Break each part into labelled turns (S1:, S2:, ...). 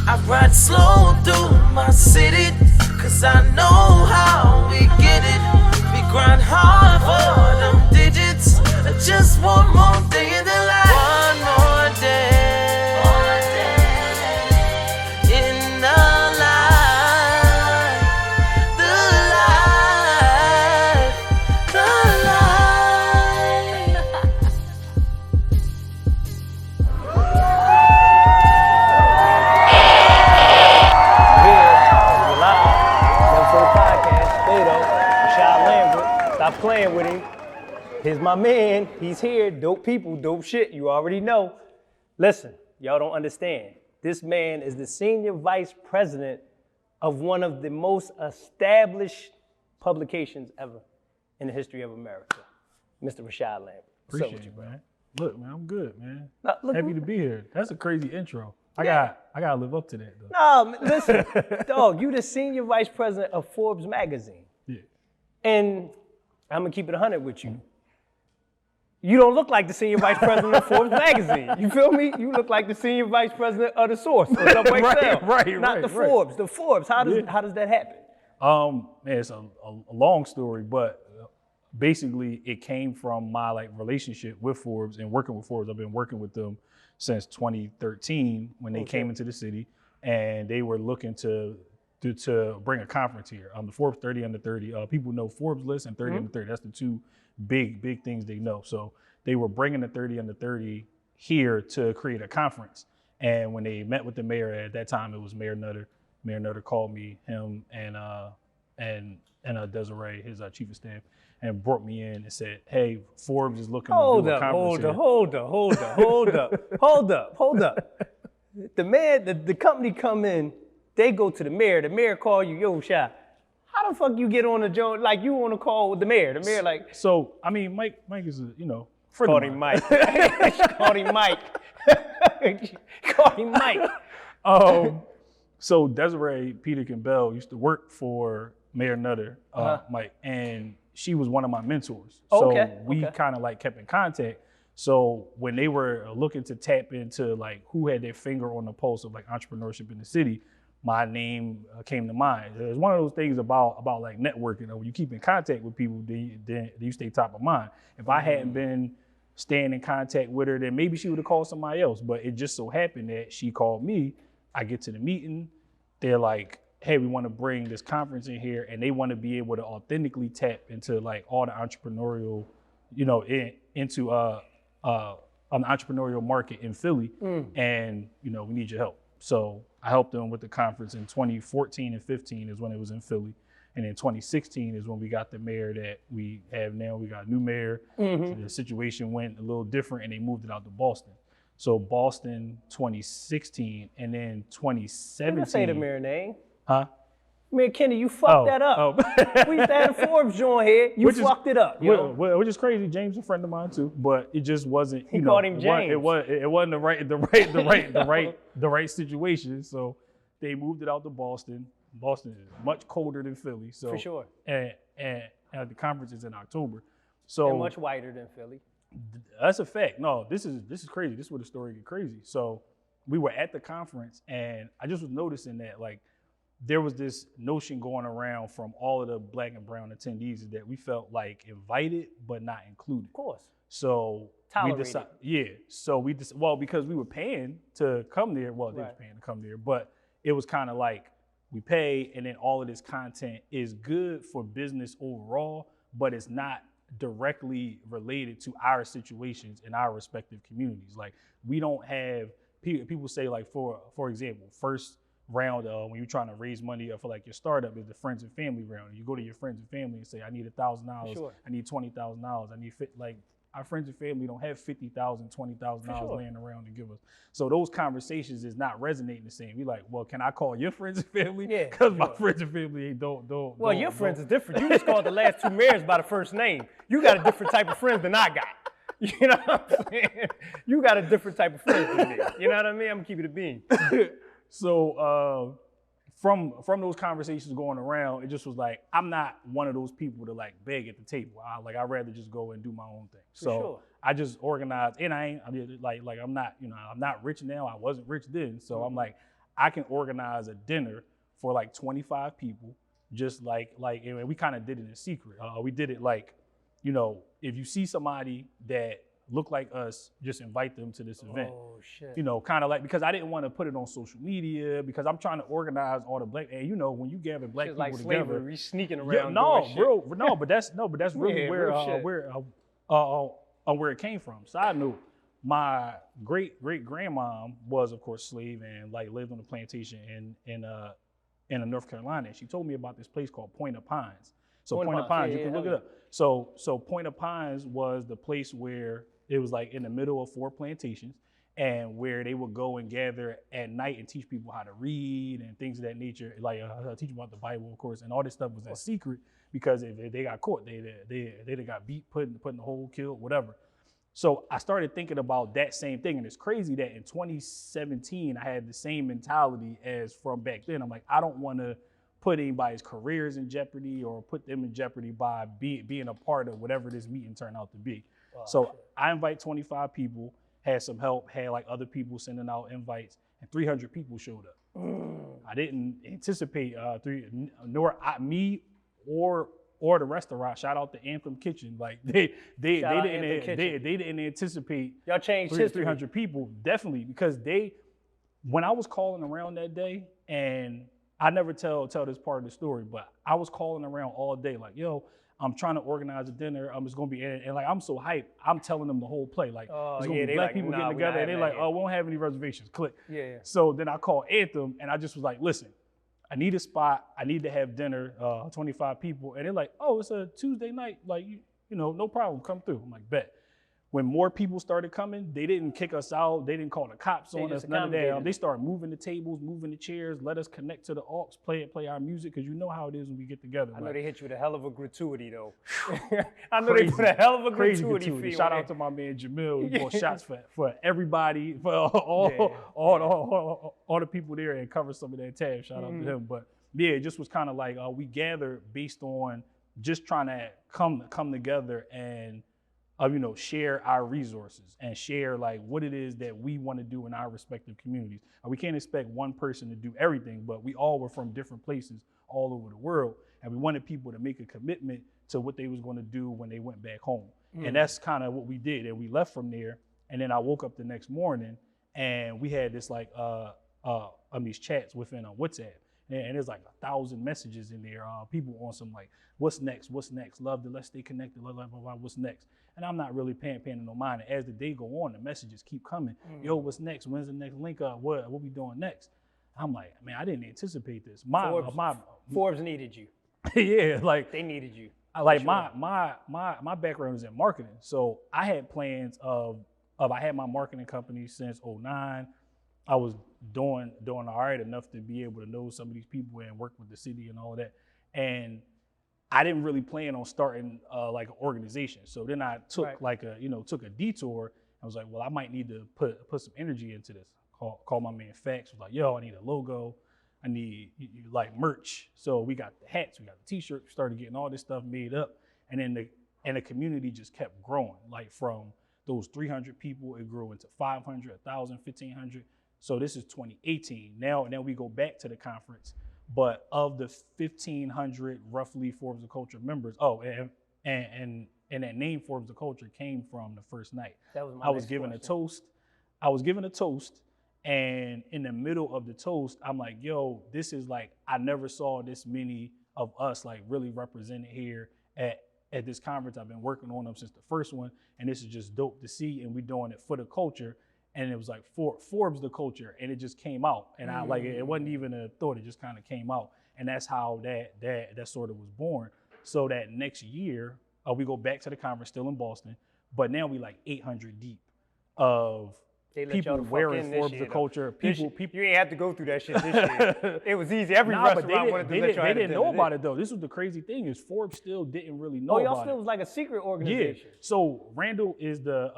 S1: I ride slow through my city, cause I know how we get it. We grind hard for them digits. Just one more day in the life. One more day in the life. The life. The life.
S2: We're live. NeverFold podcast. Spade O. RASHAAD LAMBERT. Stop playing with him. Here's my man. He's here. Dope people, dope shit. You already know. Listen, y'all don't understand. This man is the senior vice president of one of the most established publications ever in the history of America, Mr. RASHAAD LAMBERT. What's up with you, bro?
S3: Man. Look, man, I'm good, man.
S2: Look,
S3: Happy to be here. That's a crazy intro. I gotta live up to that though.
S2: no, listen, dog, you the senior vice president of Forbes magazine.
S3: Yeah.
S2: And I'm gonna keep it 100 with you. You don't look like the senior vice president of Forbes magazine. You feel me? You look like the senior vice president of the Source, or Subway Excel. Not the Forbes. The Forbes. How does that happen?
S3: Man, it's a long story, but basically it came from my relationship with Forbes and working with Forbes. I've been working with them since 2013 when they came into the city, and they were looking to bring a conference here. The Forbes 30 under 30. People know Forbes list and 30 under 30. That's the two big things they know. So they were bringing the 30 under 30 here to create a conference. And when they met with the mayor at that time, it was Mayor Nutter. Mayor Nutter called me, him and Desiree, his chief of staff, and brought me in and said, "Hey, Forbes is looking to do a conference here."
S2: Hold up. The company come in, they go to the mayor call you, yo, Shy, how the fuck you get on the joint, like you on a call with the mayor? The mayor like.
S3: So, I mean, Mike is a, friend
S2: Called
S3: of
S2: him
S3: mine.
S2: Mike. Called him Mike. Called him Mike.
S3: So Desiree Peterkin Bell used to work for Mayor Nutter, Mike, and she was one of my mentors. So we kind of kept in contact. So when they were looking to tap into who had their finger on the pulse of entrepreneurship in the city, my name came to mind. It's one of those things about networking. When you keep in contact with people, then you stay top of mind. If I hadn't been staying in contact with her, then maybe she would have called somebody else. But it just so happened that she called me. I get to the meeting. They're like, "Hey, we want to bring this conference in here," and they want to be able to authentically tap into all the entrepreneurial, into an entrepreneurial market in Philly, and we need your help. So I helped them with the conference in 2014 and 15 is when it was in Philly. And in 2016 is when we got the mayor that we have now. We got a new mayor. So the situation went a little different and they moved it out to Boston. So Boston 2016 and then 2017.
S2: Don't say the mayor name.
S3: Huh?
S2: Mayor Kenny, you fucked that up. We used to have a Forbes joint here. You fucked it up.
S3: Which is crazy. James is a friend of mine too, but it just wasn't.
S2: He called him James.
S3: It wasn't the right situation. So they moved it out to Boston. Boston is much colder than Philly. So
S2: for sure.
S3: And the conference is in October. So
S2: and much whiter than Philly.
S3: That's a fact. No, this is crazy. This is where the story get crazy. So we were at the conference and I just was noticing that there was this notion going around from all of the Black and brown attendees that we felt invited but not included.
S2: Of course.
S3: So
S2: tolerated.
S3: Because we were paying to come there. Well, they were paying to come there, but it was kind of we pay and then all of this content is good for business overall, but it's not directly related to our situations in our respective communities. We don't have people say for example, first round when you're trying to raise money for your startup is the friends and family round. You go to your friends and family and say, I need $1,000,
S2: sure.
S3: I need $20,000, I need our friends and family don't have $50,000, $20,000 laying around to give us. So those conversations is not resonating the same. You're well, can I call your friends and family?
S2: Yeah.
S3: Because my friends and family don't.
S2: Well, your friends is different. You just called the last two mayors by the first name. You got a different type of friends than I got. You know what I'm saying? You got a different type of friends than me. You know what I mean? I'm gonna keep it a bean.
S3: So from those conversations going around, it just was I'm not one of those people to beg at the table. I'd rather just go and do my own thing. So I just organized, and I'm not, I'm not rich now. I wasn't rich then. So I'm I can organize a dinner for like 25 people, just like and we kind of did it in secret. We did it like, you know, if you see somebody that look like us, just invite them to this event.
S2: Oh shit.
S3: You know, kind of like, because I didn't want to put it on social media because I'm trying to organize all the black, and you know, when you gather black people
S2: like
S3: together,
S2: slavery, we sneaking around.
S3: yeah, but that's really where it came from. Side note, my great grandmom was of course slave and like lived on a plantation in North Carolina. And she told me about this place called Point of Pines. So Point of Pines, you can look it up. So Point of Pines was the place where it was like in the middle of 4 plantations, and where they would go and gather at night and teach people how to read and things of that nature. Like teach them about the Bible, of course, and all this stuff was a secret because if they got caught, they got beat, put in the hole, killed, whatever. So I started thinking about that same thing, and it's crazy that in 2017 I had the same mentality as from back then. I'm like, I don't want to put anybody's careers in jeopardy or put them in jeopardy by being a part of whatever this meeting turned out to be. Wow, so shit. I invite 25 people, had some help, had like other people sending out invites, and 300 people showed up. I didn't anticipate me or the restaurant. Shout out to Anthem Kitchen. Like they didn't anticipate
S2: y'all changed history.
S3: 300 people, definitely, because when I was calling around that day, and I never tell this part of the story, but I was calling around all day like, yo, I'm trying to organize a dinner. It's gonna be, and like I'm so hyped. I'm telling them the whole play. Like, it's gonna be black people getting together, and they're like, oh, we don't have any reservations. Click.
S2: Yeah.
S3: So then I called Anthem, and I just was like, listen, I need a spot. I need to have dinner, 25 people, and they're like, oh, it's a Tuesday night. Like, you know, no problem. Come through. I'm like, bet. When more people started coming, they didn't kick us out. They didn't call the cops on us, none of that. They started moving the tables, moving the chairs, let us connect to the aux, play our music, because you know how it is when we get together.
S2: I know they hit you with a hell of a gratuity, though. I know they put a hell of a gratuity fee.
S3: Shout out to my man Jamil. He bought shots for everybody, for all the people there, and covered some of that tab. Shout out to him. But yeah, it just was kind of like we gathered based on just trying to come together and share our resources and share like what it is that we want to do in our respective communities. We can't expect one person to do everything, but we all were from different places all over the world, and we wanted people to make a commitment to what they was going to do when they went back home. And that's kind of what we did. And we left from there, and then I woke up the next morning, and we had this like these chats within WhatsApp. And there's like 1,000 messages in there. People on some like, what's next? Love to, let's stay connected. Blah, blah, blah, blah, what's next? And I'm not really paying no mind. And as the day go on, the messages keep coming. Yo, what's next? When's the next link up? What we doing next? I'm like, man, I didn't anticipate this.
S2: Forbes needed you.
S3: Yeah, like
S2: they needed you.
S3: Like my background is in marketing, so I had plans of I had my marketing company since 2009. I was doing all right enough to be able to know some of these people and work with the city and all of that. And I didn't really plan on starting like an organization. So then I took took a detour. I was like, well, I might need to put some energy into this. Call my man Fax. Was like, yo, I need a logo. I need like merch. So we got the hats, we got the t-shirts, we started getting all this stuff made up. And then the community just kept growing. Like from those 300 people, it grew into 500, 1,000, 1,500. So this is 2018. Now we go back to the conference, but of the 1,500 roughly Forbes of Culture members, and that name Forbes of Culture came from the first night.
S2: That was my
S3: I was given a toast. And in the middle of the toast, I'm like, yo, this is like, I never saw this many of us like really represented here at this conference. I've been working on them since the first one, and this is just dope to see, and we're doing it for the culture. And it was like Forbes the culture, and it just came out. And I like it wasn't even a thought, it just kind of came out. And that's how that sort of was born. So that next year, we go back to the conference, still in Boston, but now we like 800 deep of people wearing Forbes the culture. People.
S2: You ain't have to go through that shit this year. It was easy. Every restaurant wanted to let you.
S3: They didn't know about it though. This was the crazy thing, is Forbes still didn't really know about it.
S2: Oh, y'all still was like a secret organization.
S3: Yeah. So Randall is the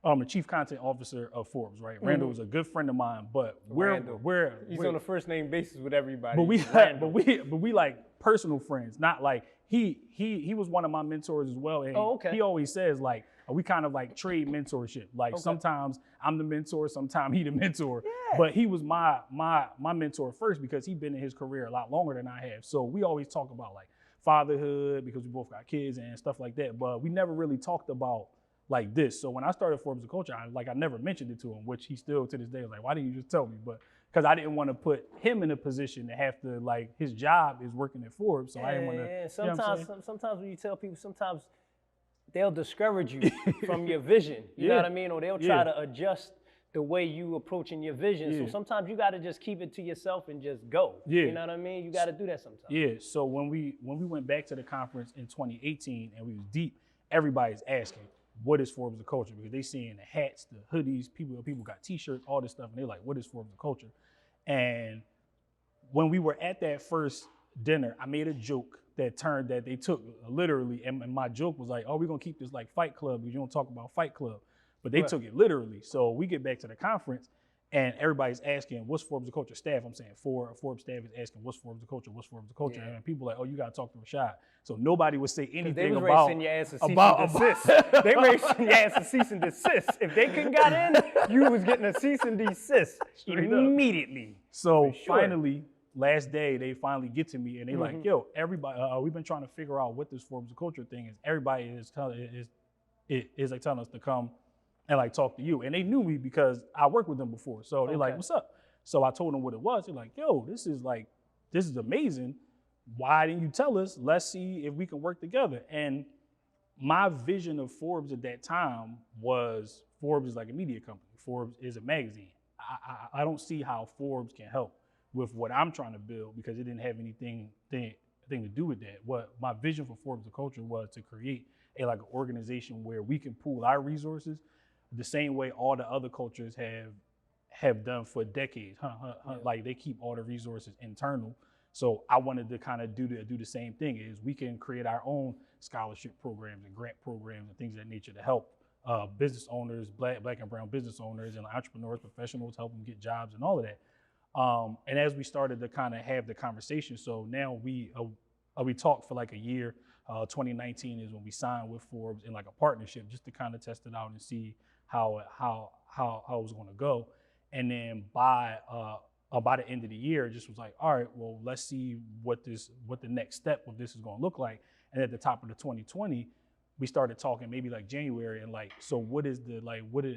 S3: the chief content officer of Forbes, right? Randall is a good friend of mine, but
S2: he's on a first name basis with everybody.
S3: But we like personal friends, not like he was one of my mentors as well. And he always says like, we kind of like trade mentorship. Like sometimes I'm the mentor, sometimes he the mentor.
S2: Yeah.
S3: But he was my mentor first because he'd been in his career a lot longer than I have. So we always talk about like fatherhood because we both got kids and stuff like that. But we never really talked about like this. So when I started Forbes of Culture, I never mentioned it to him, which he still to this day is like, why didn't you just tell me? But because I didn't want to put him in a position to have to like his job is working at Forbes, so I didn't want to.
S2: Yeah,
S3: sometimes
S2: when you tell people, sometimes they'll discourage you from your vision. You know what I mean? Or they'll try to adjust the way you approaching your vision. So sometimes you got to just keep it to yourself and just go. You know what I mean? You got to do that sometimes.
S3: Yeah. So when we went back to the conference in 2018 and we was deep, everybody's asking, what is Forbes of Culture? Because they seeing the hats, the hoodies, people got t-shirts, all this stuff, and they're like, what is Forbes of Culture? And when we were at that first dinner, I made a joke that they took literally, and my joke was like, oh, we're gonna keep this like Fight Club because you don't talk about Fight Club. But they took it literally. So we get back to the conference and everybody's asking, what's Forbes of Culture staff? I'm saying Forbes staff is asking, what's Forbes of Culture? What's Forbes of Culture? And people are like, oh, you gotta talk to Rashad. So nobody would say anything
S2: they was
S3: about
S2: racing your ass to cease and desist. They racing your ass to cease and desist. If they couldn't got in, you was getting a cease and desist immediately.
S3: So finally, last day, they finally get to me and they like, yo, everybody, we've been trying to figure out what this Forbes of Culture thing is. Everybody is like telling us to come and like talk to you. And they knew me because I worked with them before. So they're like, what's up? So I told them what it was. They're like, yo, this is amazing. Why didn't you tell us? Let's see if we can work together. And my vision of Forbes at that time was Forbes is like a media company. Forbes is a magazine. I don't see how Forbes can help with what I'm trying to build because it didn't have anything to do with that. What my vision for Forbes of Culture was to create an organization where we can pool our resources the same way all the other cultures have done for decades. Like they keep all the resources internal. So I wanted to kind of do the same thing. Is we can create our own scholarship programs and grant programs and things of that nature to help business owners, black and brown business owners and entrepreneurs, professionals, help them get jobs and all of that. And as we started to kind of have the conversation, so now we talked for like a year. 2019 is when we signed with Forbes in like a partnership just to kind of test it out and see how it was going to go. And then by the end of the year, it just was like, all right, well, let's see what the next step of this is going to look like. And at the top of the 2020, we started talking maybe like January and like, so what is the like what do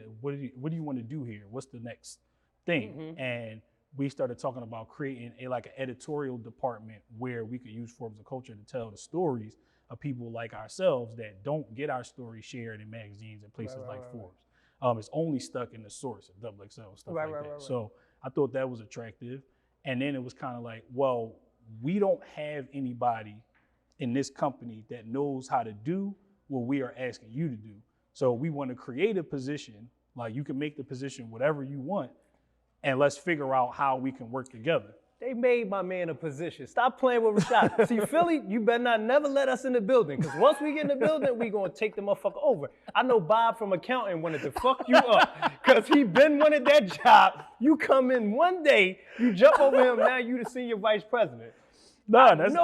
S3: you want to do here? What's the next thing? And we started talking about creating an editorial department where we could use Forbes of Culture to tell the stories of people like ourselves that don't get our stories shared in magazines and places like Forbes. It's only stuck in the source of XXL, stuff like that. So I thought that was attractive. And then it was kind of like, well, we don't have anybody in this company that knows how to do what we are asking you to do. So we want to create a position, like you can make the position whatever you want, and let's figure out how we can work together.
S2: They made my man a position. Stop playing with Rashad. See, Philly, you better not never let us in the building, because once we get in the building, we gonna take the motherfucker over. I know Bob from accounting wanted to fuck you up, because he been wanted that job. You come in one day, you jump over him, now you the senior vice president.
S3: No,
S2: that's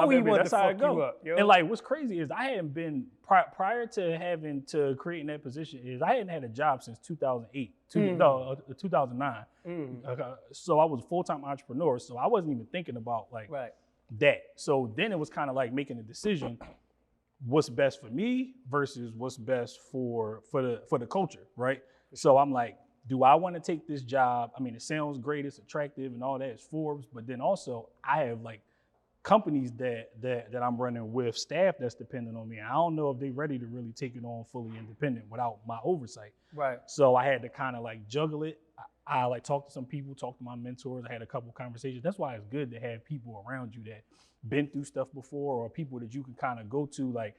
S2: how it goes.
S3: And like, what's crazy is I hadn't been prior to creating that position. Is I hadn't had a job since 2008, 2009. So I was a full-time entrepreneur. So I wasn't even thinking about like that. So then it was kind of like making a decision: what's best for me versus what's best for the culture, right? So I'm like, do I want to take this job? I mean, it sounds great, it's attractive, and all that. It's Forbes, but then also I have like companies that I'm running with, staff that's dependent on me. I don't know if they're ready to really take it on fully independent without my oversight.
S2: Right.
S3: So I had to kind of like juggle it. I like talked to some people, talked to my mentors. I had a couple conversations. That's why it's good to have people around you that been through stuff before, or people that you can kind of go to, like,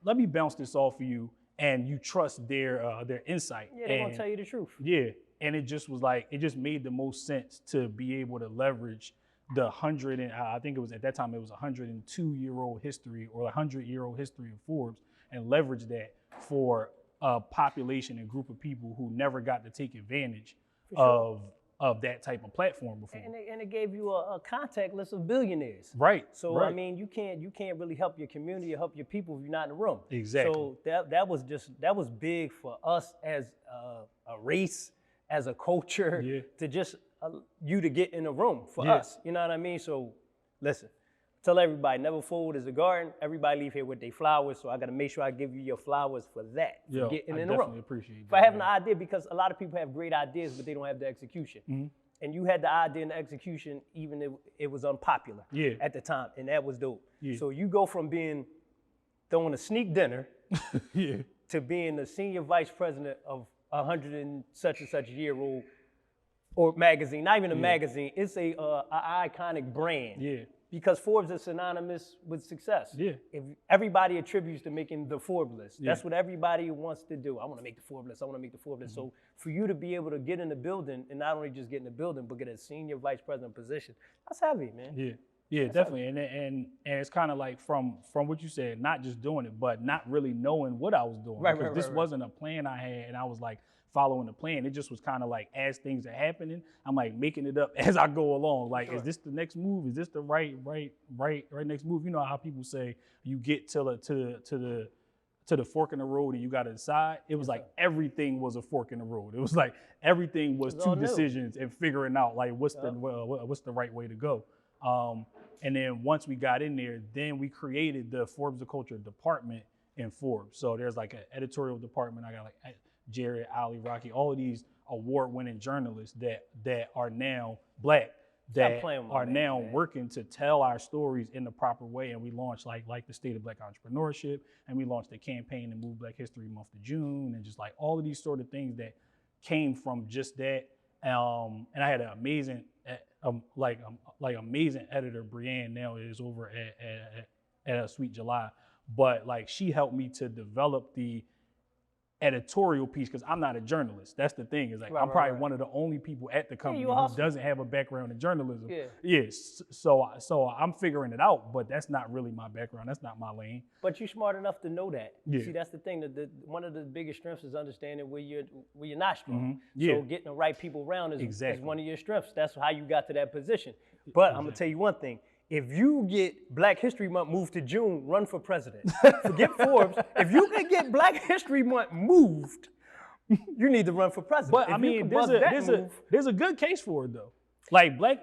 S3: let me bounce this off of you, and you trust their insight.
S2: Yeah, they're gonna tell you the truth.
S3: Yeah, and it just was like, it just made the most sense to be able to leverage the 100 and I think it was at that time it was 102-year-old history or 100-year-old history of Forbes, and leverage that for a population and group of people who never got to take advantage of that type of platform before.
S2: And it gave you a contact list of billionaires.
S3: Right.
S2: So
S3: right.
S2: I mean, you can't really help your community or help your people if you're not in the room.
S3: Exactly.
S2: So that was big for us as a race, as a culture, to just you to get in the room for us. You know what I mean? So listen, tell everybody, NeverFold is a garden. Everybody leave here with their flowers, so I got to make sure I give you your flowers for that, for getting in the room.
S3: I definitely appreciate that.
S2: For having an idea, because a lot of people have great ideas, but they don't have the execution. And you had the idea and the execution, even if it was unpopular at the time, and that was dope. So you go from being throwing a sneak dinner to being the senior vice president of 100 and such year old or magazine, not even a magazine, it's a iconic brand. Because Forbes is synonymous with success. If everybody attributes to making the Forbes list, that's what everybody wants to do. I want to make the Forbes list. I want to make the Forbes list. So for you to be able to get in the building, and not only just get in the building, but get a senior vice president position, that's heavy, man.
S3: Yeah, definitely. And it's kind of like from what you said, not just doing it, but not really knowing what I was doing. Because this wasn't a plan I had, and I was like following the plan. It just was kind of like, as things are happening, I'm like making it up as I go along. Like, is this the next move? Is this the right next move? You know how people say you get to the fork in the road and you got to decide. It was like everything was a fork in the road. It was like everything was two decisions and figuring out like what's the right way to go. And then once we got in there, then we created the Forbes of Culture department in Forbes. So there's like an editorial department. I got like Jared, Ali, Rocky, all of these award-winning journalists that are now Black, that are now working to tell our stories in the proper way. And we launched like the State of Black Entrepreneurship, and we launched a campaign to move Black History Month to June, and just like all of these sort of things that came from just that. And I had an amazing, amazing editor, Brianne, now is over at Sweet July, but like she helped me to develop the editorial piece, because I'm not a journalist. That's the thing, is like I'm probably one of the only people at the company who doesn't have a background in journalism. So I'm figuring it out, but that's not really my background. That's not my lane.
S2: But you're smart enough to know that. See, that's the thing. One of the biggest strengths is understanding where you're not strong. So getting the right people around is one of your strengths. That's how you got to that position. But I'm gonna tell you one thing. If you get Black History Month moved to June, run for president. Forget Forbes. If you can get Black History Month moved, you need to run for president.
S3: But I mean, there's a good case for it though. Like Black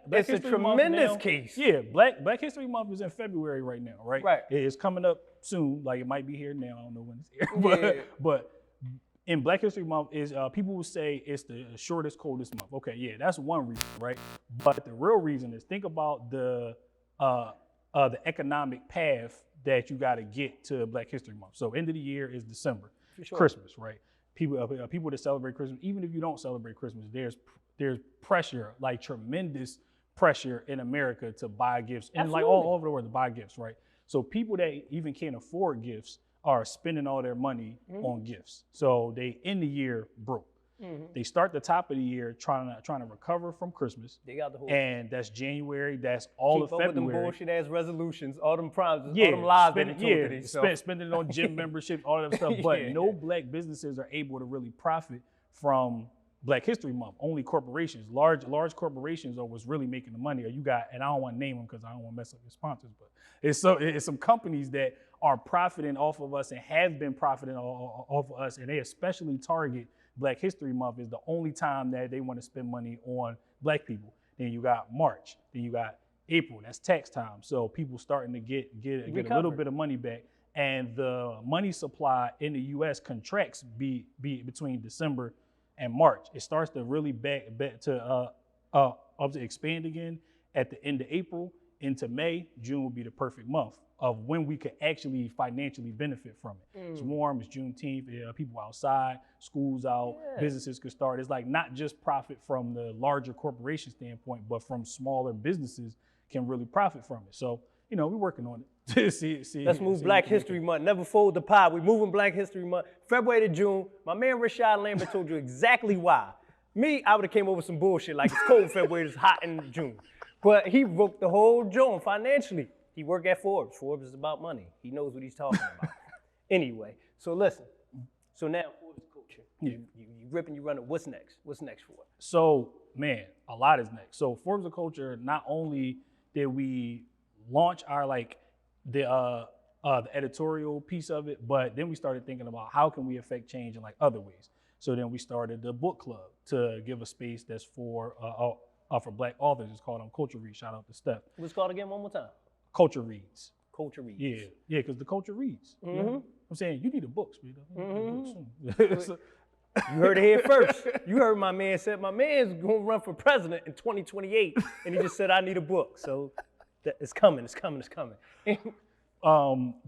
S2: it's
S3: History
S2: a tremendous
S3: Month
S2: case.
S3: Yeah, Black History Month is in February right now, right?
S2: Right.
S3: It's coming up soon. Like it might be here now. I don't know when it's here. But in Black History Month is people will say it's the shortest, coldest month. Okay, yeah, that's one reason, right? But the real reason is, think about the economic path that you got to get to Black History Month. So end of the year is December, Christmas, right? People that celebrate Christmas, even if you don't celebrate Christmas, there's pressure, like tremendous pressure in America to buy gifts, and like all over the world to buy gifts, right? So people that even can't afford gifts are spending all their money on gifts. So they end the year broke. They start the top of the year trying to recover from Christmas.
S2: They got the whole
S3: and that's January. That's all of February.
S2: Keep up with them bullshit ass resolutions, all them promises, all them lies that they told
S3: spending it on gym memberships, all that stuff. But no Black businesses are able to really profit from Black History Month. Only corporations, large corporations are what's really making the money. Or you got, and I don't want to name them because I don't want to mess up your sponsors, but it's some companies that are profiting off of us and have been profiting off of us, and they especially target Black History Month is the only time that they want to spend money on Black people. Then you got March, then you got April, that's tax time. So people starting to get a little bit of money back. And the money supply in the US contracts between December and March. It starts to really back to expand again at the end of April into May. June will be the perfect month of when we could actually financially benefit from it. It's warm, it's Juneteenth, people outside, schools out, businesses could start. It's like not just profit from the larger corporation standpoint, but from smaller businesses can really profit from it. So, we're working on it.
S2: Let's move Black History Month. NeverFold the pod. We're moving Black History Month, February to June. My man RASHAAD LAMBERT told you exactly why. Me, I would have came over some bullshit like it's cold in February, it's hot in June. But he broke the whole joint financially. He worked at Forbes. Forbes is about money. He knows what he's talking about. Anyway, so listen. So now Forbes culture. You ripping, you running. What's next? What's next for it?
S3: So, man, a lot is next. So Forbes of Culture, not only did we launch our the editorial piece of it, but then we started thinking about how can we affect change in like other ways. So then we started the book club to give a space that's for Black authors. It's called Culture Reads. Shout out to Steph.
S2: What's called again? One more time.
S3: Culture Reads.
S2: Culture Reads.
S3: Yeah, because the culture reads.
S2: Mm-hmm.
S3: You know? I'm saying you need a book, Spade O.
S2: Mm-hmm. You heard it here first. You heard my man said my man's gonna run for president in 2028, and he just said I need a book. So it's coming. It's coming. It's coming.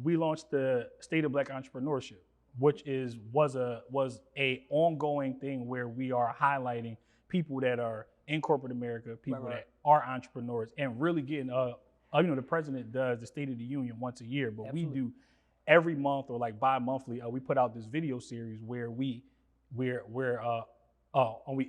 S3: We launched the State of Black Entrepreneurship, which was a ongoing thing where we are highlighting people that are in corporate America, people that are entrepreneurs, and really getting the president does the State of the Union once a year, but we do every month or like bi-monthly. We put out this video series where we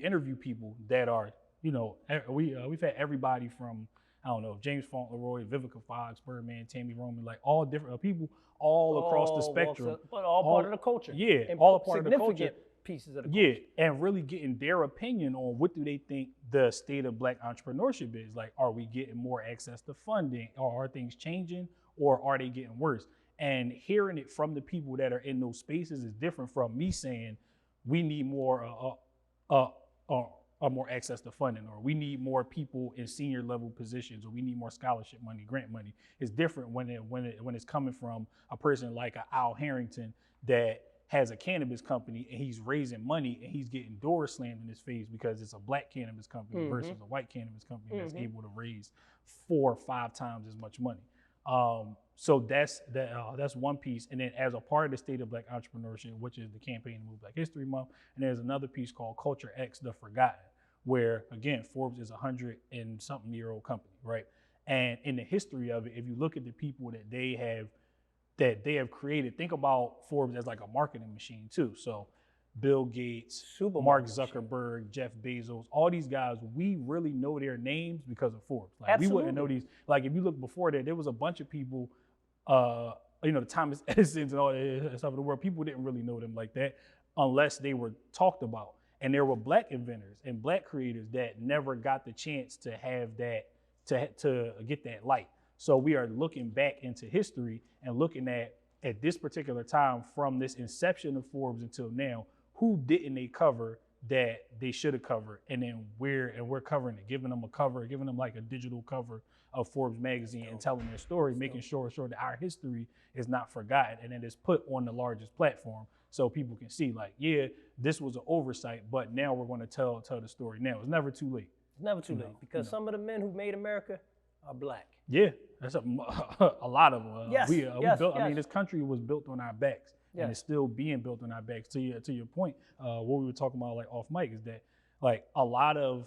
S3: interview people that are, we've had everybody from, I don't know, James Fauntleroy, Vivica Fox, Birdman, Tammy Roman, like all different people all across the spectrum.
S2: But all part of the culture.
S3: Yeah,
S2: and
S3: all a part of the culture.
S2: Significant pieces of the culture.
S3: Yeah, and really getting their opinion on what do they think the state of Black entrepreneurship is. Like, are we getting more access to funding? Or are things changing? Or are they getting worse? And hearing it from the people that are in those spaces is different from me saying we need more more access to funding, or we need more people in senior level positions, or we need more scholarship money, grant money. It's different when it's coming from a person like Al Harrington that has a cannabis company and he's raising money and he's getting doors slammed in his face because it's a Black cannabis company versus a white cannabis company that's able to raise 4 or 5 times as much money. So that's one piece. And then as a part of the State of Black Entrepreneurship, which is the campaign to move Black History Month, and there's another piece called Culture X, The Forgotten, where again, Forbes is 100-something-year-old company, right? And in the history of it, if you look at the people that they have created, think about Forbes as like a marketing machine too. So Bill Gates, Mark Zuckerberg, Jeff Bezos, all these guys, we really know their names because of Forbes. Like we wouldn't know these. Like if you look before that, there was a bunch of people, the Thomas Edisons and all that stuff in the world, people didn't really know them like that unless they were talked about. And there were Black inventors and Black creators that never got the chance to have that, to get that light. So we are looking back into history and looking at this particular time from this inception of Forbes until now, who didn't they cover that they should have covered? And then we're covering it, giving them a cover, giving them like a digital cover of Forbes magazine and telling their story, making sure that our history is not forgotten and that it's put on the largest platform so people can see like, yeah, this was an oversight, but now we're going to tell the story now. It's never too late.
S2: It's never too late because some of the men who made America are Black.
S3: Yeah, that's a lot of them. We built. I mean, this country was built on our backs, and it's still being built on our backs. To your point, what we were talking about like off mic is that like a lot of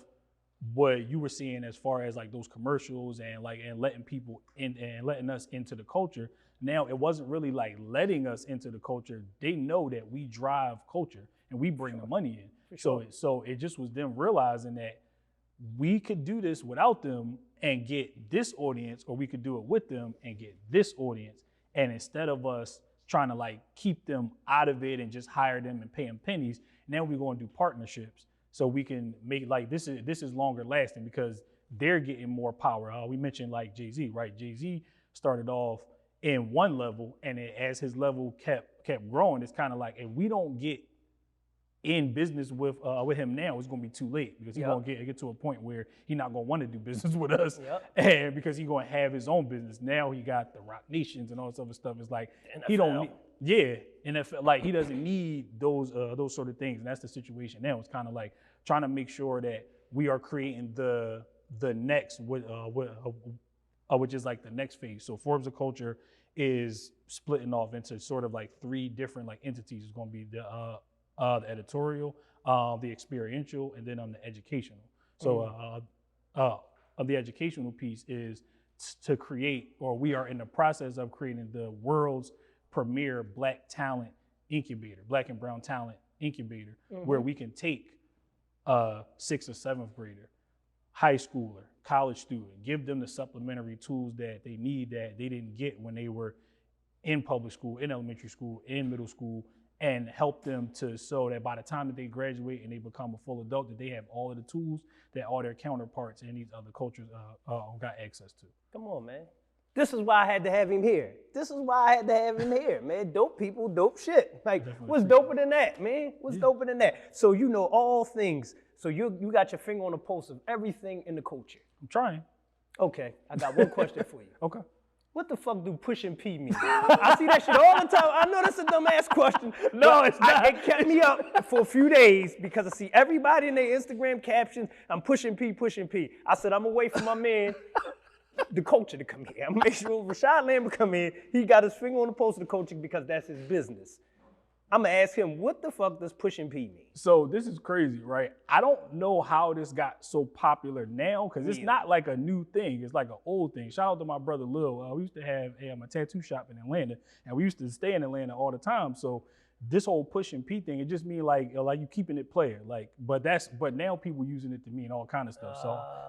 S3: what you were seeing as far as like those commercials and letting people in and letting us into the culture. Now it wasn't really like letting us into the culture. They know that we drive culture and we bring the money in. So it just was them realizing that we could do this without them and get this audience, or we could do it with them and get this audience. And instead of us trying to like keep them out of it and just hire them and pay them pennies, now we're going to do partnerships so we can make like this is longer lasting because they're getting more power. We mentioned like Jay-Z, right? Jay-Z started off in one level, and as his level kept growing, it's kind of like, if we don't get in business with him now, it's gonna be too late because he's gonna get to a point where he's not gonna want to do business with us, and because he's gonna have his own business. Now he got the Rock Nations and all this other stuff. It's like NFL. He don't need, NFL, like he doesn't need those sort of things, and that's the situation now. It's kind of like trying to make sure that we are creating the next which is like the next phase. So Forbes of Culture is splitting off into sort of like 3 different like entities. It's going to be the editorial, the experiential, and then the educational. So the educational piece is to create, or we are in the process of creating the world's premier Black talent incubator, Black and brown talent incubator, where we can take a 6th or 7th grader, high schooler, college student, give them the supplementary tools that they need that they didn't get when they were in public school, in elementary school, in middle school, and help them so that by the time that they graduate and they become a full adult, that they have all of the tools that all their counterparts in these other cultures got access to.
S2: Come on, man. This is why I had to have him here. Man. Dope people, dope shit. Like, what's doper than that, man? What's doper than that? So you know all things. So you got your finger on the pulse of everything in the culture.
S3: I'm trying.
S2: Okay, I got one question for you.
S3: Okay.
S2: What the fuck do push and pee mean? I see that shit all the time. I know that's a dumbass question. No, it's not. It kept me up for a few days because I see everybody in their Instagram captions, I'm pushing P. I said, I'm gonna wait for my man, the culture, to come here. I'm gonna make sure RASHAAD Lambert come in. He got his finger on the pulse of the culture because that's his business. I'm gonna ask him, what the fuck does push and pee mean?
S3: So this is crazy, right? I don't know how this got so popular now because it's not like a new thing. It's like an old thing. Shout out to my brother Lil. We used to have a tattoo shop in Atlanta, and we used to stay in Atlanta all the time. So this whole push and pee thing, it just mean like you keeping it player. Like, but now people using it to mean all kind of stuff.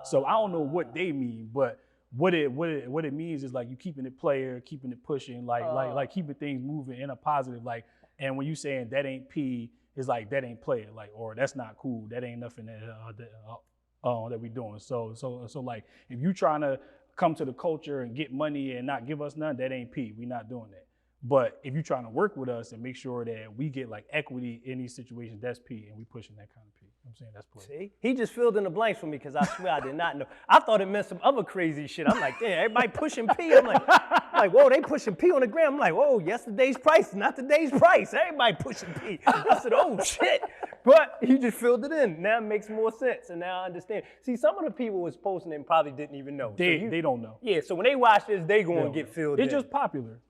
S3: So I don't know what they mean, but what it means is like you keeping it player, keeping it pushing, like keeping things moving in a positive like. And when you saying that ain't P, it's like that ain't player, like, or that's not cool. That ain't nothing that we doing. So like if you trying to come to the culture and get money and not give us none, that ain't P. We not doing that. But if you trying to work with us and make sure that we get like equity in these situations, that's P, and we pushing that kind of P. I'm saying that's player.
S2: See, he just filled in the blanks for me because I swear I did not know. I thought it meant some other crazy shit. I'm like, damn, everybody pushing P. I'm like, whoa, they pushing P on the gram. I'm like, whoa, yesterday's price, not today's price. Everybody pushing P. I said, oh shit. But he just filled it in. Now it makes more sense, and now I understand. See, some of the people was posting and probably didn't even know.
S3: They don't know.
S2: Yeah, so when they watch this, they gonna get filled in.
S3: It's just popular.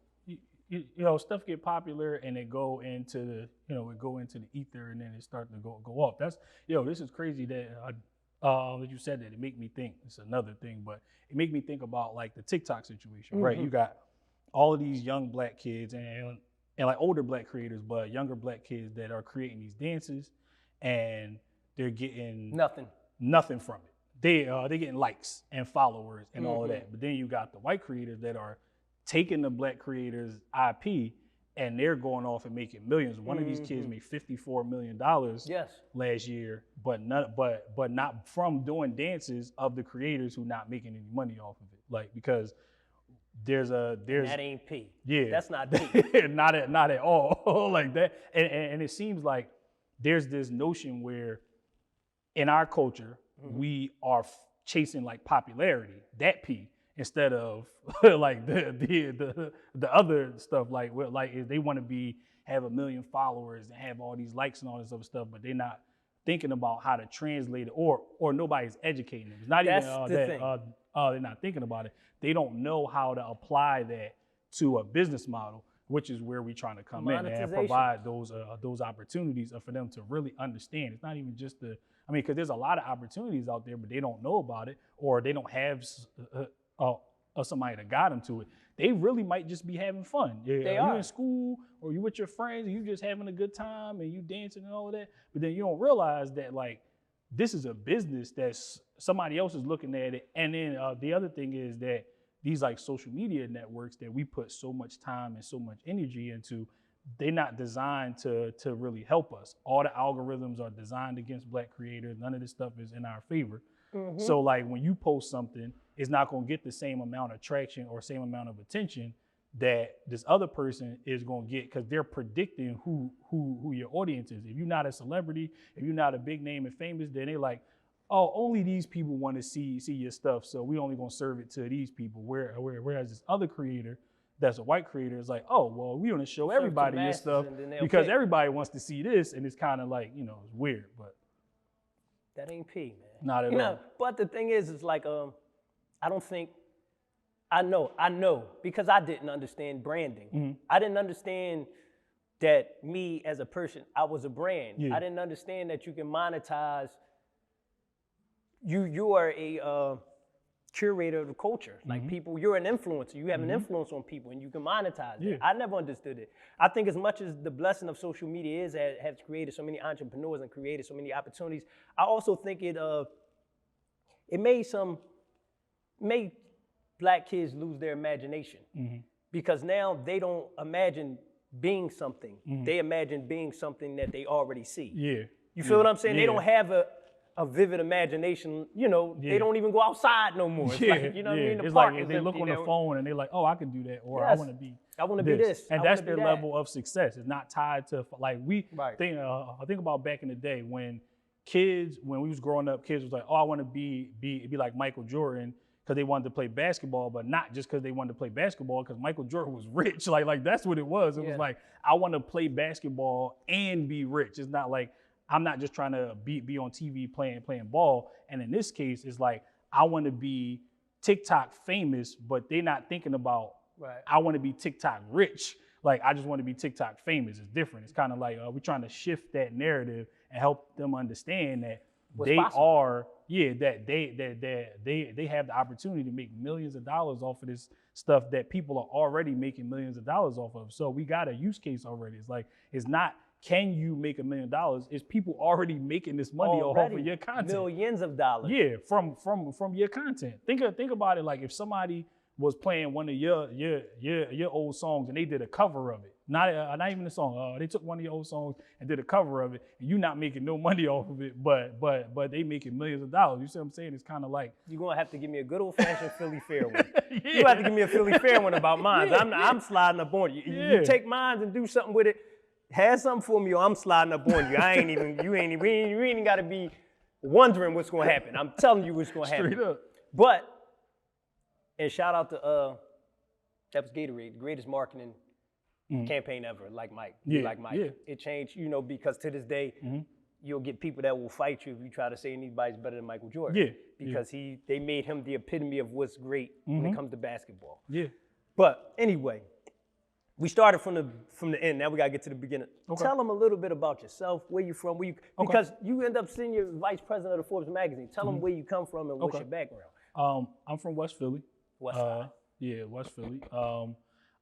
S3: You know, stuff get popular and it go into the ether and then it start to go off. That's, this is crazy that you said that. It make me think. It's another thing, but it make me think about like the TikTok situation, right? You got all of these young black kids and like older black creators, but younger black kids that are creating these dances and they're getting nothing from it. They're getting likes and followers and all of that. But then you got the white creators that are taking the black creators' IP and they're going off and making millions. One of these kids made $54 million last year, but not from doing dances of the creators who not making any money off of it. Like, because there's
S2: that ain't P.
S3: Yeah,
S2: that's not P.
S3: not at all like that. And it seems like there's this notion where in our culture we are chasing like popularity, that P, instead of like the other stuff, like if they want to have 1 million followers and have all these likes and all this other stuff, but they're not thinking about how to translate it, or nobody's educating them. It's not they're not thinking about it. They don't know how to apply that to a business model, which is where we're trying to come in and provide those opportunities for them to really understand. It's not even just because there's a lot of opportunities out there, but they don't know about it, or they don't have somebody to guide them to it. They really might just be having fun. They are. You in school or you with your friends and you just having a good time and you dancing and all of that. But then you don't realize that like this is a business that somebody else is looking at it. And then the other thing is that these like social media networks that we put so much time and so much energy into, they're not designed to really help us. All the algorithms are designed against black creators. None of this stuff is in our favor. So like when you post something, it's not going to get the same amount of traction or same amount of attention that this other person is going to get, because they're predicting who your audience is. If you're not a celebrity, if you're not a big name and famous, then they like, oh, only these people want to see your stuff, so we only going to serve it to these people. Whereas this other creator that's a white creator is like, oh, well, we want to show everybody your stuff because everybody wants to see this, and it's kind of like, it's weird, but.
S2: That ain't P, man.
S3: Not at all.
S2: But the thing is like, I don't think, I know, because I didn't understand branding. I didn't understand that me as a person, I was a brand. I didn't understand that you can monetize, you are a curator of the culture. Like people, you're an influencer. You have an influence on people and you can monetize it. I never understood it. I think as much as the blessing of social media has created so many entrepreneurs and created so many opportunities, I also think it made black kids lose their imagination. Because now they don't imagine being something. They imagine being something that they already see.
S3: Yeah.
S2: You feel what I'm saying?
S3: Yeah.
S2: They don't have a vivid imagination, you know, they don't even go outside no more. It's like, you know what I mean? The
S3: it's
S2: park
S3: like
S2: is
S3: they look
S2: empty
S3: on
S2: now.
S3: the phone and they're like, oh, I can do that, or
S2: Yes.
S3: I want to be
S2: this.
S3: And
S2: I
S3: that's
S2: wanna
S3: their
S2: be that.
S3: level of success. It's not tied to, like,
S2: Right.
S3: think about back in the day when we was growing up, kids was like, oh, I want to be like Michael Jordan, because they wanted to play basketball, but not just because they wanted to play basketball, because Michael Jordan was rich. Like that's what it was. It was like, I want to play basketball and be rich. It's not like, I'm not just trying to be on TV playing ball. And in this case, it's like, I want to be TikTok famous, but they're not thinking about, I want to be TikTok rich. Like, I just want to be TikTok famous. It's different. It's kind of like, we're trying to shift that narrative and help them understand that they have the opportunity to make millions of dollars off of this stuff that people are already making millions of dollars off of. So we got a use case already. It's like, it's not, can you make $1 million? It's people already making this money off of your content.
S2: Millions of dollars.
S3: Yeah, from your content. Think about it like if somebody was playing one of your old songs and they did a cover of it. Not even a song. They took one of your old songs and did a cover of it, and you're not making no money off of it, but they making millions of dollars. You see what I'm saying? It's kind of like,
S2: you're gonna have to give me a good old fashioned Philly fair one. You have to give me a Philly fair one about mine. I'm sliding up on you. You take mine and do something with it. Have something for me, or I'm sliding up on you. We ain't even gotta be wondering what's gonna happen. I'm telling you what's gonna happen.
S3: Straight up.
S2: But, and shout out to that was Gatorade, the greatest marketing campaign ever, like Mike. Like Mike.
S3: Yeah.
S2: It changed, you know, because to this day, you'll get people that will fight you if you try to say anybody's better than Michael Jordan.
S3: Yeah.
S2: Because they made him the epitome of what's great when it comes to basketball.
S3: Yeah.
S2: But anyway, we started from the end. Now we gotta get to the beginning.
S3: Okay.
S2: Tell them a little bit about yourself, where you from, because you end up senior vice president of the Forbes magazine. Tell them where you come from and what's your background.
S3: I'm from West Philly.
S2: West Side.
S3: Yeah, West Philly.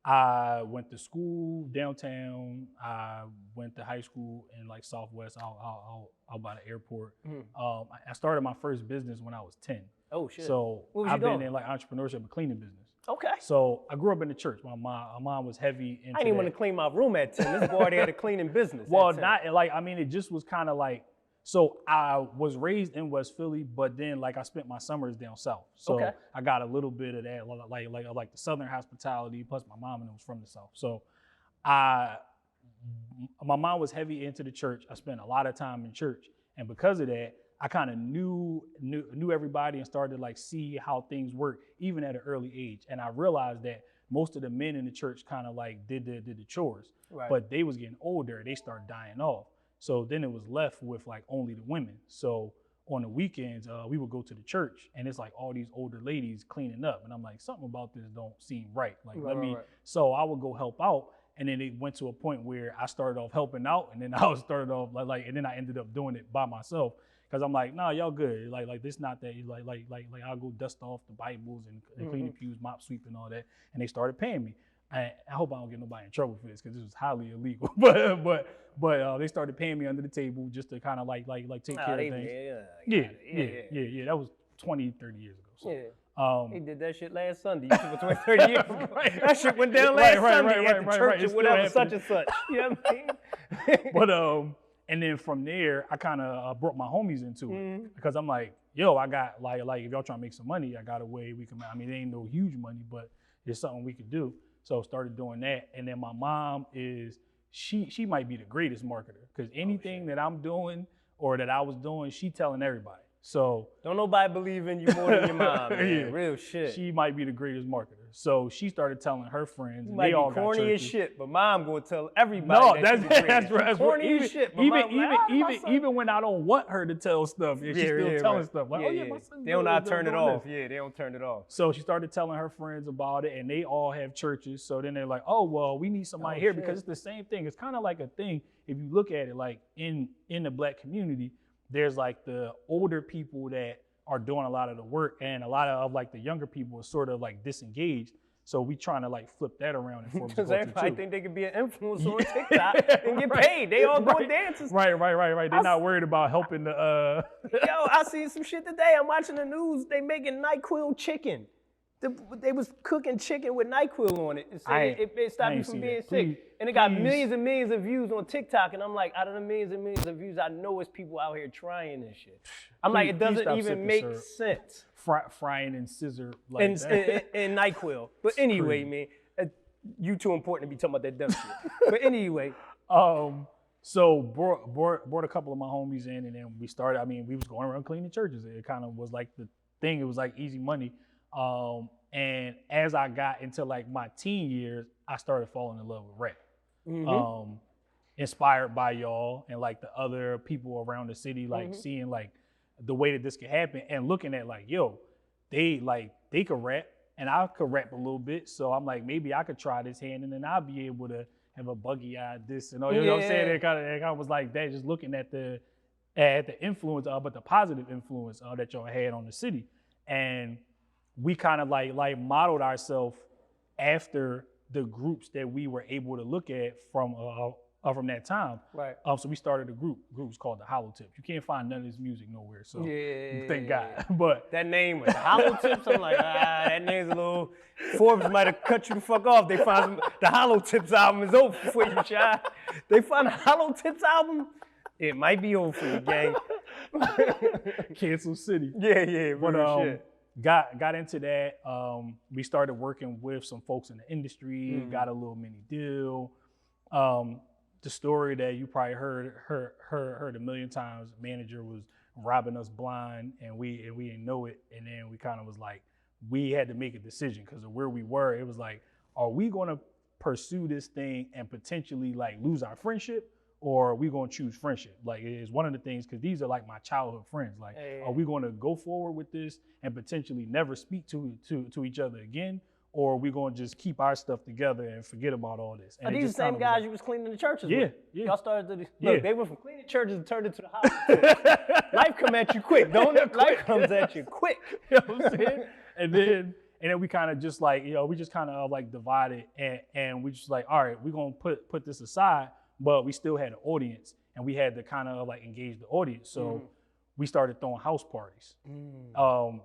S3: I went to school downtown. I went to high school in like Southwest, out by the airport. I started my first business when I was 10.
S2: Oh shit.
S3: So I've been in like entrepreneurship and cleaning business.
S2: Okay.
S3: So I grew up in the church. My mom was heavy into
S2: I didn't even want to clean my room at 10. This boy already had a cleaning business.
S3: Well,
S2: at 10.
S3: not like, I mean, it just was kind of like, so I was raised in West Philly, but then like I spent my summers down south. So I got a little bit of that, like the Southern hospitality, plus my mom and it was from the South. So my mom was heavy into the church. I spent a lot of time in church. And because of that, I kind of knew everybody and started to like see how things work, even at an early age. And I realized that most of the men in the church kind of like did the chores, but they was getting older. They started dying off. So then it was left with like only the women. So on the weekends, we would go to the church and it's like all these older ladies cleaning up. And I'm like, something about this don't seem right. Like, so I would go help out. And then it went to a point where I started off helping out, and then I started off and then I ended up doing it by myself. Cause I'm like, nah, y'all good. Like this not that. Like I'll go dust off the Bibles and clean the pews, mop, sweep, and all that. And they started paying me. I hope I don't get nobody in trouble for this, because this was highly illegal. But they started paying me under the table just to kind of like take care of things. Yeah. That was 20, 30 years ago. So.
S2: He did that shit last Sunday. You was 20, 30 years ago. That shit went down last Sunday at the church or whatever, such and such. You know what I mean?
S3: But and then from there, I kind of brought my homies into it, because I'm like, yo, I got like if y'all trying to make some money, I got a way we can. I mean, it ain't no huge money, but it's something we could do. So started doing that, and then my mom is she might be the greatest marketer, because anything that I'm doing or that I was doing, she telling everybody. So
S2: don't nobody believe in you more than your mom, man. Yeah. Real shit.
S3: She might be the greatest marketer. So she stared telling her friends.
S2: You might
S3: they all
S2: be corny
S3: got
S2: as shit, but mom gonna tell everybody.
S3: No, that's
S2: corny as shit.
S3: Even when I don't want her to tell stuff, she's still telling stuff. Like, my son.
S2: They don't not turn it off. Yeah, they don't turn it off.
S3: So she started telling her friends about it, and they all have churches. So then they're like, oh well, we need somebody here, because it's the same thing. It's kind of like a thing. If you look at it, like in the Black community, there's like the older people that are doing a lot of the work, and a lot of like the younger people are sort of like disengaged. So we trying to like flip that around in Forbes.
S2: Because everybody think they could be an influencer on TikTok and get paid. They all doing dances.
S3: Right. They're not worried about helping the.
S2: Yo, I see some shit today. I'm watching the news. They making NyQuil chicken. They was cooking chicken with NyQuil on it. It stopped you from being sick.
S3: Please,
S2: and it got millions and millions of views on TikTok. And I'm like, out of the millions and millions of views, I know it's people out here trying this shit. I'm like, it doesn't even make sense.
S3: Frying and scissor like
S2: and NyQuil. But anyway, man, you too important to be talking about that dumb shit. But anyway.
S3: So brought a couple of my homies in, and then we started. I mean, we was going around cleaning churches. It kind of was like the thing. It was like easy money. And as I got into like my teen years, I started falling in love with rap. Mm-hmm. Inspired by y'all and like the other people around the city, like seeing like the way that this could happen and looking at like, yo, they could rap and I could rap a little bit. So I'm like, maybe I could try this hand and then I'll be able to have a buggy eye this and all. You know what I'm saying? It kind of was like that, just looking at the influence but the positive influence that y'all had on the city. And we kind of like modeled ourselves after the groups that we were able to look at from that time.
S2: Right.
S3: So we started a group. The group was called the Hollow Tips. You can't find none of this music nowhere. So thank God. But
S2: that name was Hollow Tips. I'm like, that name's a little. Forbes might have cut you the fuck off. They found the Hollow Tips album is over for you, child. They found the Hollow Tips album. It might be over for you, gang.
S3: Cancel City.
S2: Yeah,
S3: but
S2: shit.
S3: Got into that. We started working with some folks in the industry. Got a little mini deal. The story that you probably heard a million times. Manager was robbing us blind, and we didn't know it. And then we kind of was like, we had to make a decision because of where we were. It was like, are we going to pursue this thing and potentially like lose our friendship? Or are we going to choose friendship? Like, it's one of the things, because these are like my childhood friends. Like, are we going to go forward with this and potentially never speak to each other again? Or are we going to just keep our stuff together and forget about all this? And
S2: are these the same guys you was cleaning the churches with?
S3: Yeah.
S2: Y'all started to, look, they went from cleaning churches and turned into the house. Life come at you quick, don't it? Life comes at you quick.
S3: You know what I'm saying? And then we kind of just like, we just kind of like divided and we just like, all right, we're going to put this aside. But we still had an audience, and we had to kind of like engage the audience. So we started throwing house parties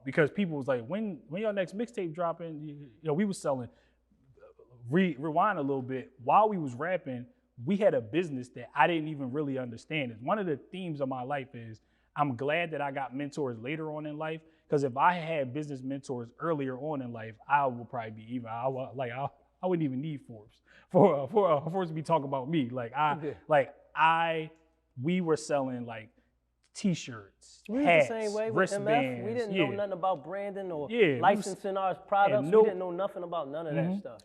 S3: because people was like, when your next mixtape dropping? We was selling. Rewind a little bit. While we was rapping, we had a business that I didn't even really understand. One of the themes of my life is I'm glad that I got mentors later on in life, because if I had business mentors earlier on in life, I would probably be even. I wouldn't even need Forbes for Forbes to be talking about me. We were selling like T-shirts, hats,
S2: the same way with
S3: wristbands.
S2: MF. We didn't know nothing about branding or licensing our products. We didn't know nothing about none of that stuff.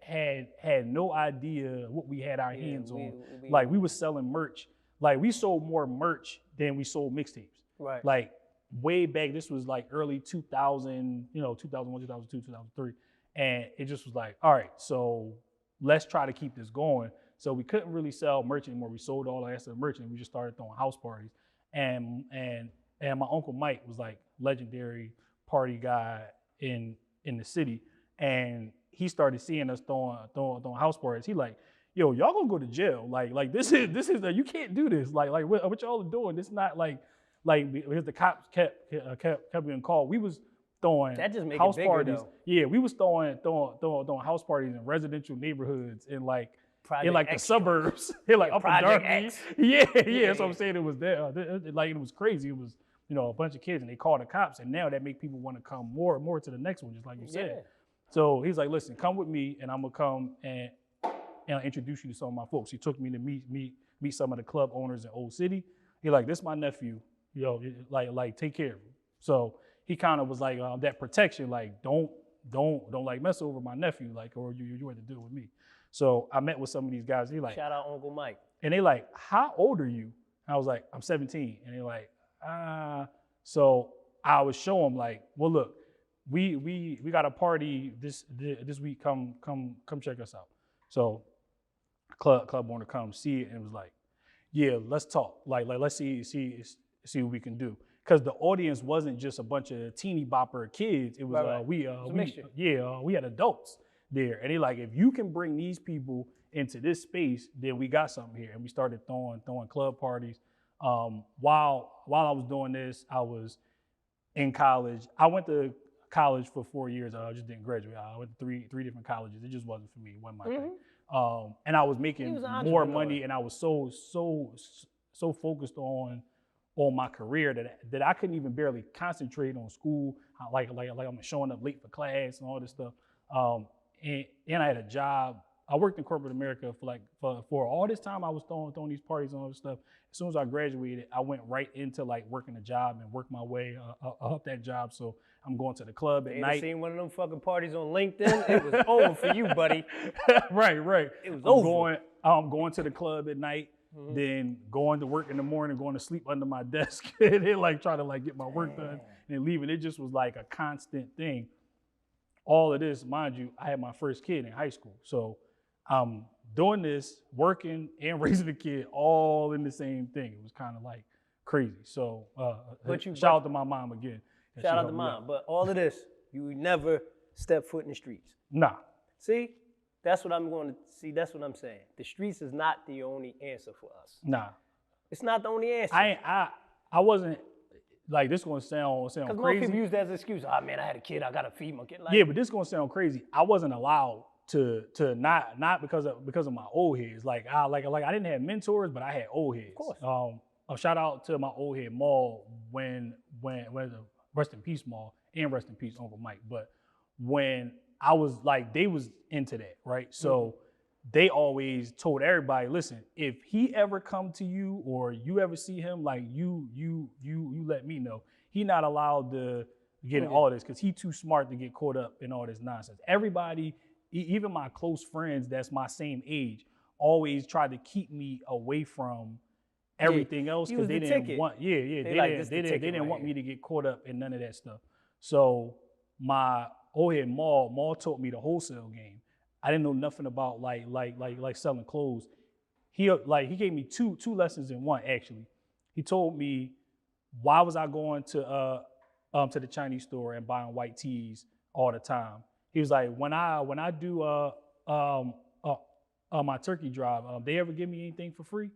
S3: Had no idea what we had our hands on. Like, we was selling merch. Like, we sold more merch than we sold mixtapes.
S2: Right.
S3: Like, way back, this was like early 2000, 2001, 2002, 2003. And it just was like, all right, so let's try to keep this going. So we couldn't really sell merch anymore. We sold all the rest of the merch, and we just started throwing house parties. And my Uncle Mike was like legendary party guy in the city. And he started seeing us throwing house parties. He like, yo, y'all gonna go to jail. Like this is you can't do this. Like what y'all are doing. This not like because the cops kept being called. We was throwing
S2: that just make
S3: house
S2: it bigger,
S3: parties.
S2: Though.
S3: Yeah, we was throwing house parties in residential neighborhoods in like
S2: Project
S3: in like
S2: X
S3: the suburbs. In like Upper
S2: Project
S3: Darby.
S2: X.
S3: Yeah. That's what I'm saying. It was there. Like, it was crazy. It was a bunch of kids, and they called the cops, and now that make people want to come more and more to the next one, just like you said. So he's like, listen, come with me, and I'm gonna come and I'll introduce you to some of my folks. He took me to meet some of the club owners in Old City. He like, this is my nephew. Like take care of him. So he kind of was like that protection, like don't like mess over my nephew, like, or you had to deal with me. So I met with some of these guys. He like,
S2: shout out Uncle Mike.
S3: And they like, how old are you? And I was like, I'm 17. And they like, So I would show them like, well, look, we got a party this week. Come check us out. So club owner come see it and was like, yeah, let's talk. Like let's see what we can do. Because the audience wasn't just a bunch of teeny bopper kids. It was we had adults there. And they like, if you can bring these people into this space, then we got something here. And we started throwing club parties. While I was doing this, I was in college. I went to college for 4 years. I just didn't graduate. I went to three different colleges. It just wasn't for me. It wasn't my thing. And I was making more money, and I was so focused on my career that I couldn't even barely concentrate on school. Like I'm showing up late for class and all this stuff. And I had a job. I worked in corporate America for all this time. I was throwing these parties and all this stuff. As soon as I graduated, I went right into like working a job and worked my way up that job. So I'm going to the club at night.
S2: Seen one of them fucking parties on LinkedIn? It was over for you, buddy.
S3: Right.
S2: It was over.
S3: I'm going to the club at night, then going to work in the morning, going to sleep under my desk, and then like trying to like get my work done and then leaving. It just was like a constant thing. All of this, mind you, I had my first kid in high school. So I'm doing this, working and raising a kid all in the same thing. It was kind of like crazy. So shout out to my mom again.
S2: Shout out to mom. But all of this, you never step foot in the streets.
S3: Nah.
S2: See, that's what I'm going to see. That's what I'm saying. The streets is not the only answer for us.
S3: Nah.
S2: It's not the only answer.
S3: I wasn't, like, this gonna sound crazy.
S2: Because most people use that as an excuse. Oh man, I had a kid, I gotta feed my kid. Like,
S3: yeah, but this gonna sound crazy. I wasn't allowed to not because of my old heads. Like I didn't have mentors, but I had old heads.
S2: Of course.
S3: A shout out to my old head Maul when rest in peace Maul and rest in peace Uncle Mike. But when I was like, they was into that, right? So they always told everybody, listen, if he ever come to you or you ever see him, like you let me know. He not allowed to get in all this because he too smart to get caught up in all this nonsense. Everybody, even my close friends that's my same age, always tried to keep me away from everything else because they didn't want they didn't want me to get caught up in none of that stuff. So my old head Maul taught me the wholesale game. I didn't know nothing about like selling clothes. He gave me two lessons in one actually. He told me why was I going to the Chinese store and buying white tees all the time. He was like, when I do my turkey drive, they ever give me anything for free?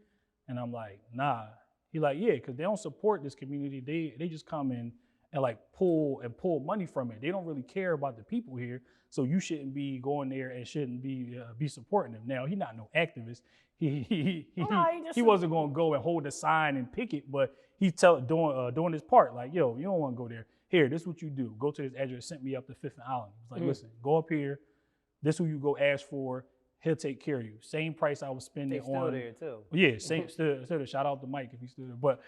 S3: And I'm like, nah. He like, yeah, because they don't support this community. They just come in and like pull money from it. They don't really care about the people here. So you shouldn't be going there and shouldn't be supporting them. Now, he's not no activist. He wasn't going to go and hold a sign and pick it, but he's doing his part. Like, yo, you don't want to go there. Here, this is what you do. Go to this address. Sent me up to Fifth and Island. He's like, listen, go up here. This is who you go ask for. He'll take care of you. Same price I was spending on.
S2: Still there too.
S3: Yeah, still. Shout out to Mike if he's still there. But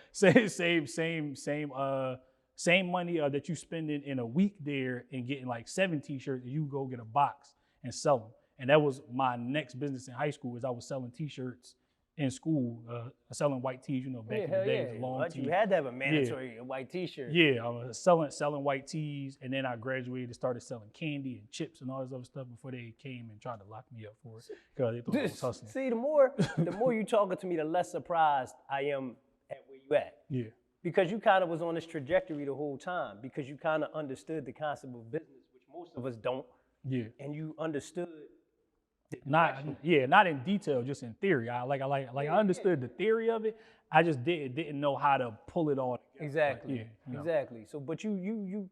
S3: same money that you spending in a week there and getting like 7 t-shirts, you go get a box and sell them. And that was my next business in high school. Is I was selling t-shirts in school, selling white tees. You know, back in the day, it was a long tee.
S2: You had to have a mandatory white t-shirt.
S3: Yeah, I was selling white tees, and then I graduated and started selling candy and chips and all this other stuff before they came and tried to lock me up for it because they thought I was hustling.
S2: See, the more you talking to me, the less surprised I am at where you at.
S3: Yeah.
S2: Because you kind of was on this trajectory the whole time, because you kind of understood the concept of business, which most of us don't.
S3: Yeah.
S2: And you understood.
S3: Not in detail, just in theory. I understood the theory of it. I just didn't know how to pull it all together.
S2: Exactly. Exactly. So, but you,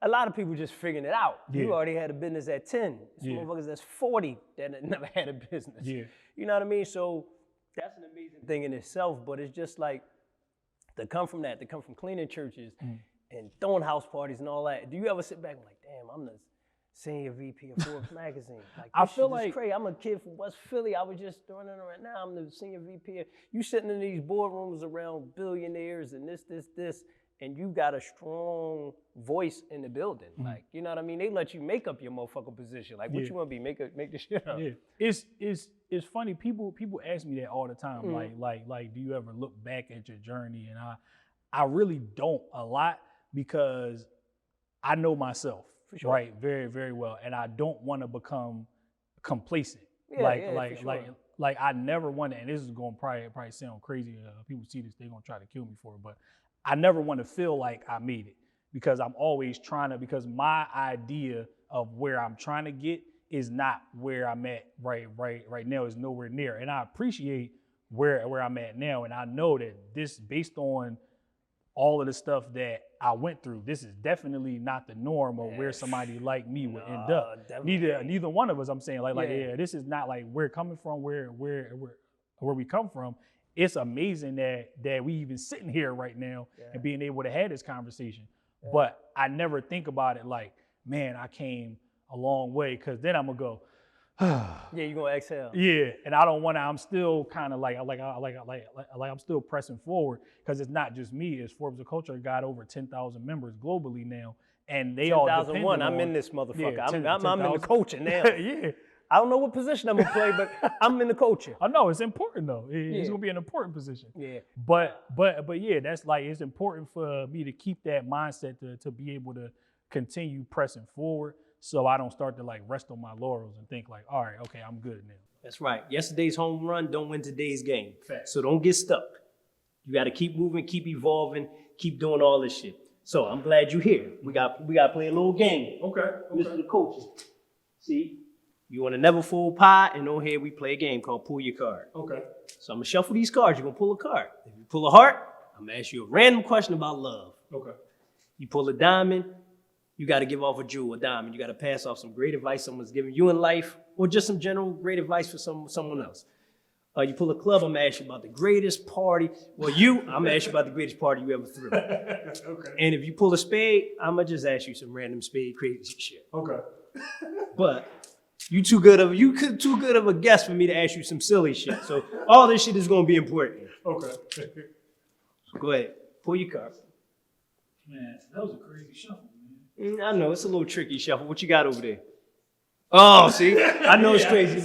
S2: a lot of people just figuring it out. Yeah. You already had a business at 10. Some motherfuckers that's 40 that never had a business.
S3: Yeah.
S2: You know what I mean? So that's an amazing thing in itself. But it's just like to come from cleaning churches and throwing house parties and all that. Do you ever sit back and like, damn, I'm the senior VP of Forbes magazine? Like,
S3: I feel like
S2: crazy. I'm a kid from West Philly. I was just throwing it right now. I'm the senior VP. You sitting in these boardrooms around billionaires and this, and you got a strong voice in the building. Like, you know what I mean? They let you make up your motherfucking position. Like, what you want to be? Make the shit up.
S3: Yeah. It's funny. People ask me that all the time. Like, do you ever look back at your journey? And I really don't a lot because I know myself. For sure. Right, very, very well, and I don't want to become complacent. Like I never want to, and this is going to probably sound crazy. People see this, they're gonna try to kill me for it, but I never want to feel like I made it because I'm always because my idea of where I'm trying to get is not where I'm at right now. Is nowhere near, and I appreciate where I'm at now, and I know that this based on all of the stuff that I went through, this is definitely not the norm of where somebody like me would end up. Neither one of us, I'm saying, this is not like we're coming from, where we come from. It's amazing that we even sitting here right now and being able to have this conversation. Yeah. But I never think about it like, man, I came a long way, because then I'm gonna go,
S2: yeah, you're gonna exhale.
S3: Yeah, and I don't want to. I'm still kind of like I'm still pressing forward, because it's not just me. It's Forbes of Culture got over 10,000 members globally now, and they all depend on.
S2: 10,001. I'm in this motherfucker.
S3: Yeah,
S2: I'm in the coaching now.
S3: Yeah.
S2: I don't know what position I'm gonna play, but I'm in the coaching.
S3: I know it's important though. It's gonna be an important position.
S2: Yeah.
S3: But yeah, that's like, it's important for me to keep that mindset to be able to continue pressing forward, so I don't start to like rest on my laurels and think like, all right, okay, I'm good now.
S2: That's right. Yesterday's home run don't win today's game.
S3: Fact.
S2: So don't get stuck. You got to keep moving, keep evolving, keep doing all this shit. So I'm glad you're here. We got to play a little game.
S3: Okay.
S2: Mr. the Coaches. See, you want to NeverFold pie, and on here we play a game called Pull Your Card.
S3: Okay.
S2: So I'm gonna shuffle these cards. You're gonna pull a card. If you pull a heart, I'm gonna ask you a random question about love.
S3: Okay.
S2: You pull a diamond, you got to give off a jewel, a diamond. You got to pass off some great advice someone's giving you in life, or just some general great advice for someone else. You pull a club, I'm gonna ask you about the greatest party. Well, I'm gonna ask you about the greatest party you ever threw.
S3: Okay.
S2: And if you pull a spade, I'm gonna just ask you some random spade crazy shit.
S3: Okay.
S2: But you too good of a guest for me to ask you some silly shit. So all this shit is gonna be important.
S3: Okay.
S2: So go ahead, pull your card.
S3: Man, that was a crazy shuffle, man.
S2: I know, it's a little tricky shuffle. What you got over there? Oh, see? I know it's crazy.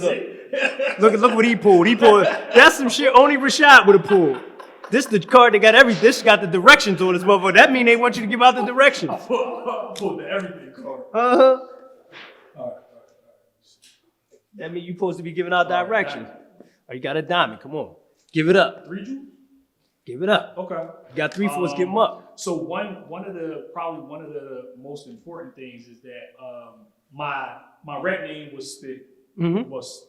S2: Look what he pulled. That's some shit only Rashad would have pulled. This the card that got everything. This got the directions on this motherfucker. That mean they want you to give out the directions.
S3: I pulled the everything card.
S2: Uh-huh.
S3: All right.
S2: That mean you supposed to be giving out directions. Oh, you got a diamond. Come on. Give it up.
S3: 3 jewels?
S2: Give it up.
S3: Okay.
S2: You got 3 fours, give them up.
S3: So one of the most important things is that my rap name was Spit.
S2: Mm-hmm.
S3: Was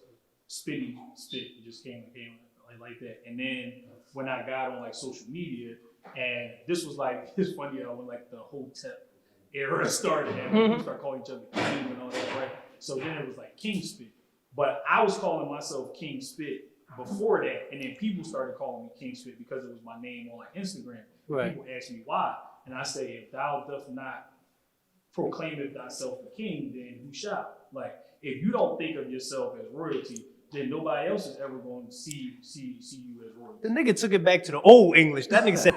S3: Spit. It just came like that. And then when I got on like social media, and this was like, it's funny when like the Hotep era started, and we start calling each other King and all that, right? So then it was like King Spit. But I was calling myself King Spit before that, and then people started calling me King Spit because it was my name on like Instagram.
S2: Right.
S3: People ask me why, and I say, if thou doth not proclaim thyself a king, then who shall? Like, if you don't think of yourself as royalty, then nobody else is ever going to see you as royalty.
S2: The nigga took it back to the old English. That nigga said,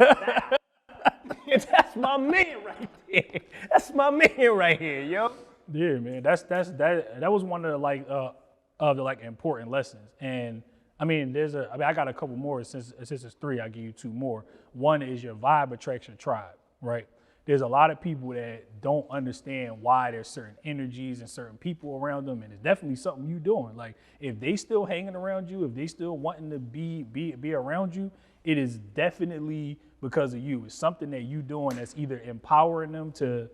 S2: that's my man right there. That's my man right here, yo.
S3: Yeah, man. That was one of the like important lessons. And I mean, I got a couple more. Since it's 3, I'll give you 2 more. One is your vibe attracts your tribe, right? There's a lot of people that don't understand why there's certain energies and certain people around them, and it's definitely something you doing. Like, if they still hanging around you, if they still wanting to be around you, it is definitely because of you. It's something that you doing that's either empowering them to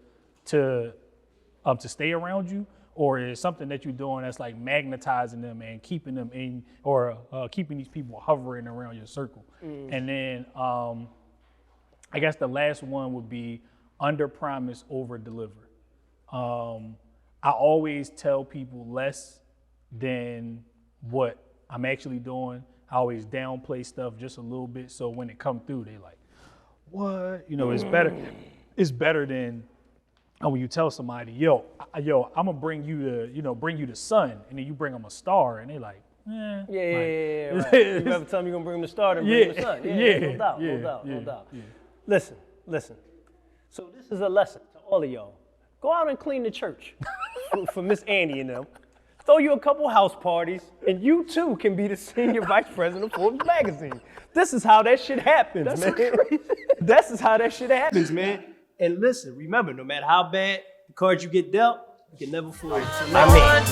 S3: stay around you, or it's something that you're doing that's like magnetizing them and keeping them in, or keeping these people hovering around your circle. And then I guess the last one would be under promise, over deliver. I always tell people less than what I'm actually doing. I always downplay stuff just a little bit, so when it come through, they like, what? You know, it's better. It's better than when you tell somebody, yo, I'm gonna bring you the sun, and then you bring them a star, and they like,
S2: yeah, right. You ever tell them you're gonna bring them the star and bring them the sun? No doubt. Yeah. Listen. So this is a lesson to all of y'all. Go out and clean the church for Miss Annie and them. Throw you a couple house parties, and you too can be the senior vice president of Forbes magazine. This is how that shit happens, man. Crazy. This is how that shit happens, man. And listen, remember, no matter how bad the cards you get dealt, you can never fold.
S1: My man.